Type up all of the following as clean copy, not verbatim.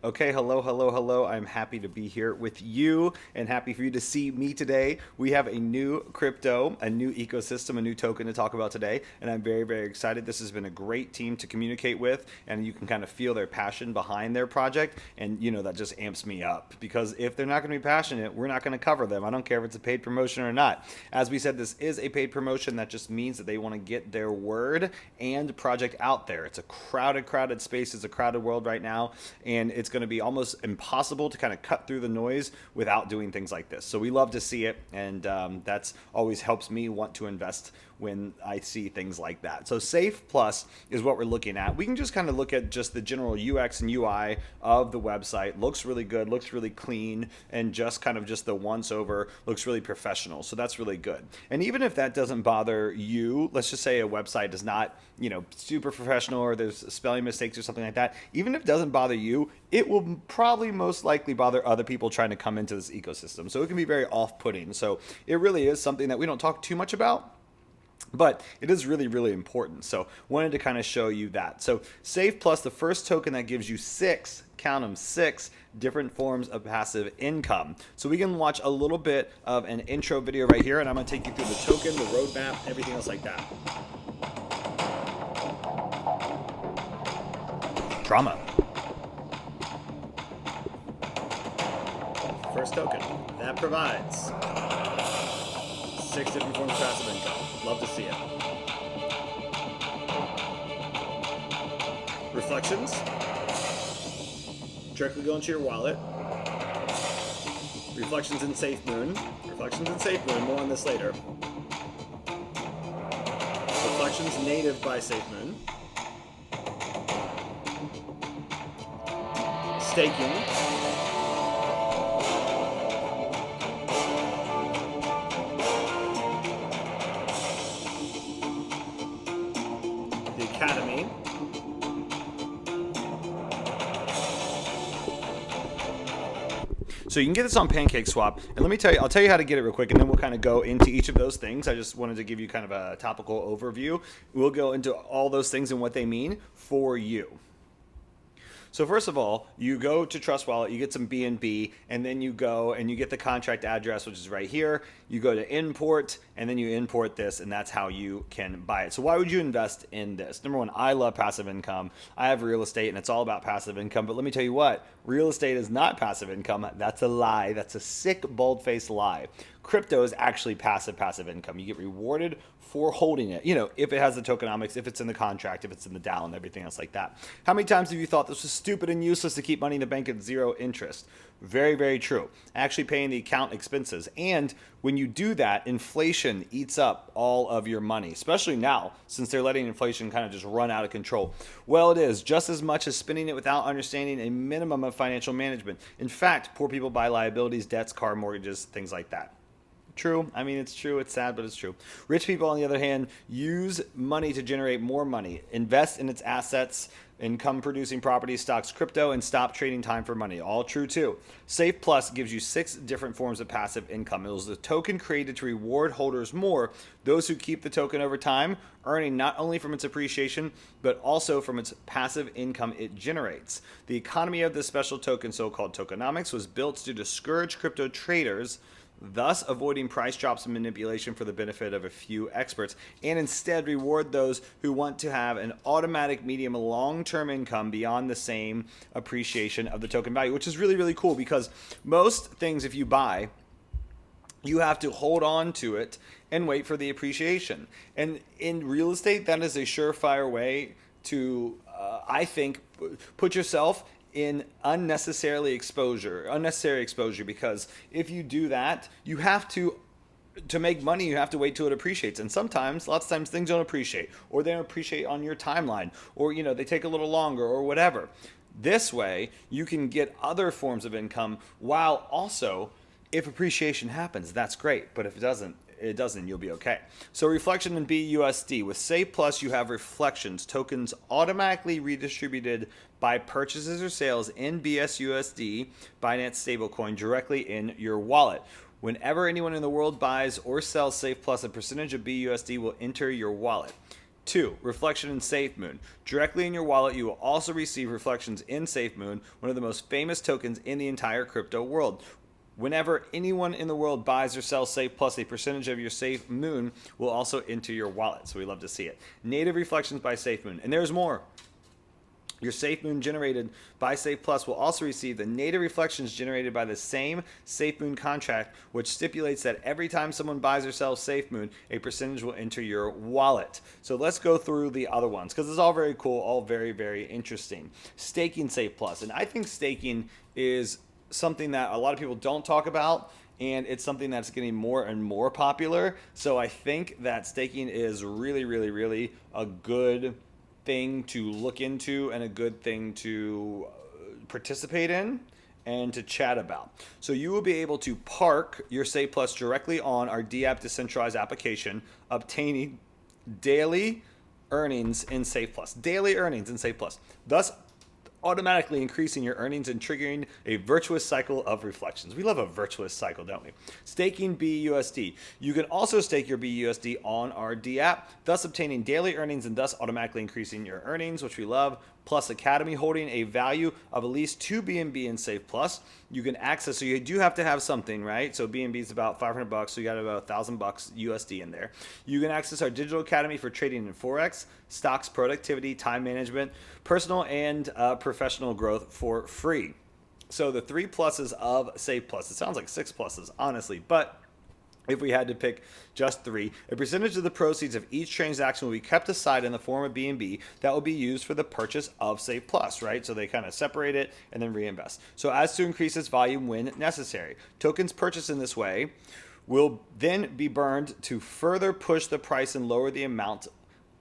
Okay, hello, hello, hello. I'm happy to be here with you and happy for you to see me today. We have a new crypto, a new ecosystem, a new token to talk about today, and I'm very, very excited. This has been a great team to communicate with, and you can kind of feel their passion behind their project, and that just amps me up because if they're not going to be passionate, we're not going to cover them. I don't care if it's a paid promotion or not. As we said, this is a paid promotion. That just means that they want to get their word and project out there. It's a crowded space. It's a crowded world right now, and it's going to be almost impossible to kind of cut through the noise without doing things like this. So we love to see it, and that's always helps me want to invest when I see things like that. So Safeplus is what we're looking at. We can just kind of look at just the general UX and UI of the website. Looks really good, looks really clean, and just the once over looks really professional. So that's really good. And even if that doesn't bother you, let's just say a website is not, super professional or there's spelling mistakes or something like that. Even if it doesn't bother you, it will probably most likely bother other people trying to come into this ecosystem. So it can be very off-putting. So it really is something that we don't talk too much about, but it is really, really important. So wanted to kind of show you that. So Safeplus, the first token that gives you count them, six different forms of passive income. So we can watch a little bit of an intro video right here, and I'm going to take you through the token, the roadmap, everything else like that. Drama. First token that provides six different forms of passive income. Love to see it. Reflections. Directly go into your wallet. Reflections in SafeMoon. More on this later. Reflections native by SafeMoon. Staking. The Academy. So you can get this on PancakeSwap, and let me tell you, I'll tell you how to get it real quick, and then we'll kind of go into each of those things. I just wanted to give you kind of a topical overview. We'll go into all those things and what they mean for you. So first of all, you go to Trust Wallet, you get some BNB, and then you go and you get the contract address, which is right here. You go to import, and then you import this, and that's how you can buy it. So why would you invest in this? Number one, I love passive income. I have real estate, and it's all about passive income. But let me tell you what, real estate is not passive income. That's a lie. That's a sick, bold-faced lie. Crypto is actually passive income. You get rewarded for holding it, if it has the tokenomics, if it's in the contract, if it's in the DAO and everything else like that. How many times have you thought this was stupid and useless to keep money in the bank at zero interest? Very, very true. Actually paying the account expenses. And when you do that, inflation eats up all of your money, especially now since they're letting inflation kind of just run out of control. Well, it is just as much as spending it without understanding a minimum of financial management. In fact, poor people buy liabilities, debts, car mortgages, things like that. True. I mean, it's true. It's sad, but it's true. Rich people, on the other hand, use money to generate more money, invest in its assets, income-producing properties, stocks, crypto, and stop trading time for money. All true, too. Safeplus gives you six different forms of passive income. It was a token created to reward holders more, those who keep the token over time, earning not only from its appreciation, but also from its passive income it generates. The economy of this special token, so-called tokenomics, was built to discourage crypto traders, thus avoiding price drops and manipulation for the benefit of a few experts, and instead reward those who want to have an automatic medium long-term income beyond the same appreciation of the token value, which is really, really cool because most things, if you buy, you have to hold on to it and wait for the appreciation. And in real estate, that is a surefire way to, I think, put yourself in unnecessary exposure, because if you do that, you have to make money, you have to wait till it appreciates. And lots of times things don't appreciate, or they don't appreciate on your timeline, or they take a little longer or whatever. This way, you can get other forms of income while also, if appreciation happens, that's great. But if it doesn't, you'll be okay. So reflection in BUSD. With Safeplus, you have reflections, tokens automatically redistributed by purchases or sales in BSUSD, Binance stablecoin, directly in your wallet. Whenever anyone in the world buys or sells Safeplus, a percentage of BUSD will enter your wallet. 2. Reflection in SafeMoon. Directly in your wallet, you will also receive reflections in SafeMoon, one of the most famous tokens in the entire crypto world. Whenever anyone in the world buys or sells Safeplus, a percentage of your SafeMoon will also enter your wallet. So we love to see it. Native reflections by SafeMoon. And there's more. Your SafeMoon generated by Safeplus will also receive the native reflections generated by the same SafeMoon contract, which stipulates that every time someone buys or sells SafeMoon, a percentage will enter your wallet. So let's go through the other ones because it's all very cool, all very, very interesting. Staking Safeplus. And I think staking is something that a lot of people don't talk about, and it's something that's getting more and more popular. So I think that staking is really, really, really a good thing to look into and a good thing to participate in and to chat about. So you will be able to park your Safeplus directly on our DApp decentralized application, obtaining daily earnings in Safeplus. Daily earnings in Safeplus. Thus automatically increasing your earnings and triggering a virtuous cycle of reflections. We love a virtuous cycle, don't we? Staking BUSD. You can also stake your BUSD on our DApp, thus obtaining daily earnings and thus automatically increasing your earnings, which we love. Plus Academy holding a value of at least 2 BNB in Safeplus. You can access, so you do have to have something, right? So BNB is about $500, so you got about $1,000 USD in there. You can access our digital academy for trading in Forex, stocks, productivity, time management, personal and professional growth for free. So the 3 pluses of Safeplus. It sounds like 6 pluses, honestly, but if we had to pick just 3, a percentage of the proceeds of each transaction will be kept aside in the form of BNB that will be used for the purchase of Safeplus, right? So they kind of separate it and then reinvest. So as to increase its volume when necessary. Tokens purchased in this way will then be burned to further push the price and lower the amount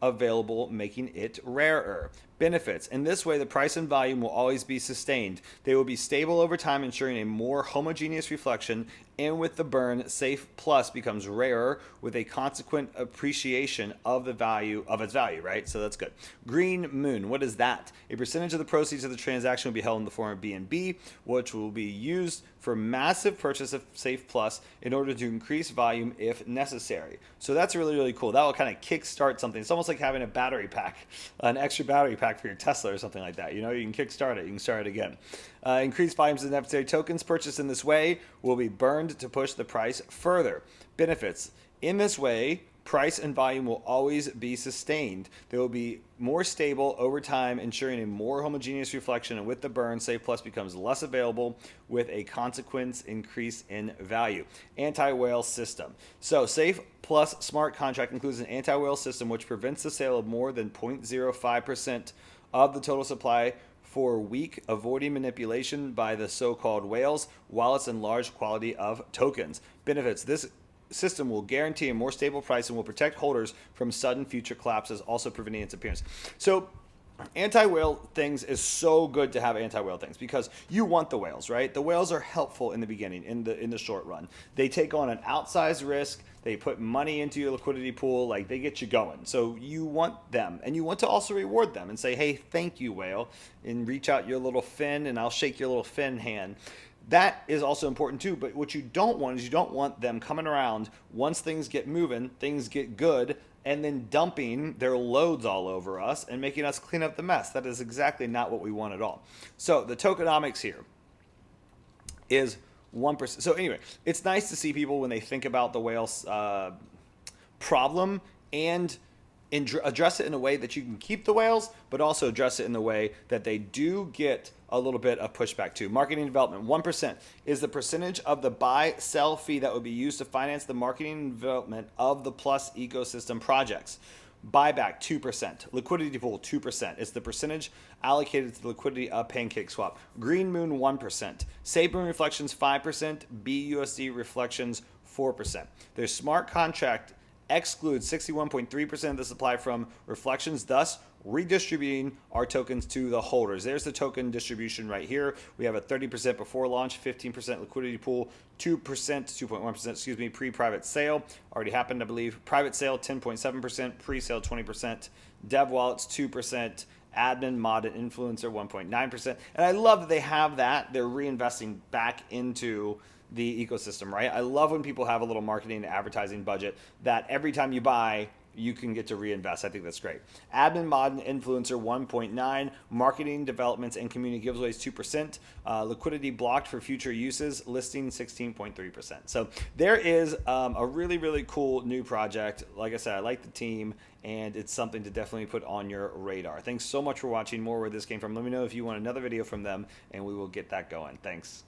available, making it rarer. Benefits. In this way, the price and volume will always be sustained. They will be stable over time, ensuring a more homogeneous reflection, and with the burn, Safeplus becomes rarer with a consequent appreciation of the value of its value, right? So that's good. Green Moon, what is that? A percentage of the proceeds of the transaction will be held in the form of BNB, which will be used for massive purchase of Safeplus in order to increase volume if necessary. So that's really, really cool. That will kind of kickstart something. It's almost like having a battery pack, an extra battery pack for your Tesla or something like that. You know, you can kickstart it. You can start it again. Increased volumes of necessary tokens purchased in this way will be burned to push the price further. Benefits. In this way, price and volume will always be sustained. They will be more stable over time, ensuring a more homogeneous reflection, and with the burn, Safeplus becomes less available with a consequence increase in value. Anti-whale system. So Safeplus smart contract includes an anti-whale system which prevents the sale of more than 0.05% of the total supply for a week, avoiding manipulation by the so-called whales, wallets, and large quality of tokens. Benefits. This system will guarantee a more stable price and will protect holders from sudden future collapses, also preventing its appearance. So anti-whale things is so good to have anti-whale things because you want the whales, right? The whales are helpful in the beginning, in the short run. They take on an outsized risk. They put money into your liquidity pool, like they get you going. So you want them, and you want to also reward them and say, hey, thank you, whale, and reach out your little fin and I'll shake your little fin hand. That is also important too, but what you don't want is you don't want them coming around once things get moving, things get good, and then dumping their loads all over us and making us clean up the mess. That is exactly not what we want at all. So the tokenomics here is 1%. So anyway, it's nice to see people when they think about the whales problem and address it in a way that you can keep the whales, but also address it in the way that they do get a little bit of pushback too. Marketing development, 1% is the percentage of the buy-sell fee that would be used to finance the marketing and development of the Plus ecosystem projects. Buyback, 2%. Liquidity pool, 2%. It's the percentage allocated to the liquidity of PancakeSwap. Green Moon, 1%. SafeMoon Reflections, 5%. BUSD Reflections, 4%. Their smart contract excludes 61.3% of the supply from reflections, thus redistributing our tokens to the holders. There's the token distribution right here. We have a 30% before launch, 15% liquidity pool, 2.1%, pre-private sale. Already happened, I believe. Private sale, 10.7%, pre-sale, 20%, dev wallets, 2%, admin, mod, and influencer, 1.9%. And I love that they have that. They're reinvesting back into the ecosystem, right? I love when people have a little marketing and advertising budget that every time you buy, you can get to reinvest. I think that's great. Admin mod and influencer 1.9, marketing developments and community giveaways 2%, liquidity blocked for future uses, listing 16.3%. So there is a really, really cool new project. Like I said, I like the team, and it's something to definitely put on your radar. Thanks so much for watching. More where this came from. Let me know if you want another video from them, and we will get that going. Thanks.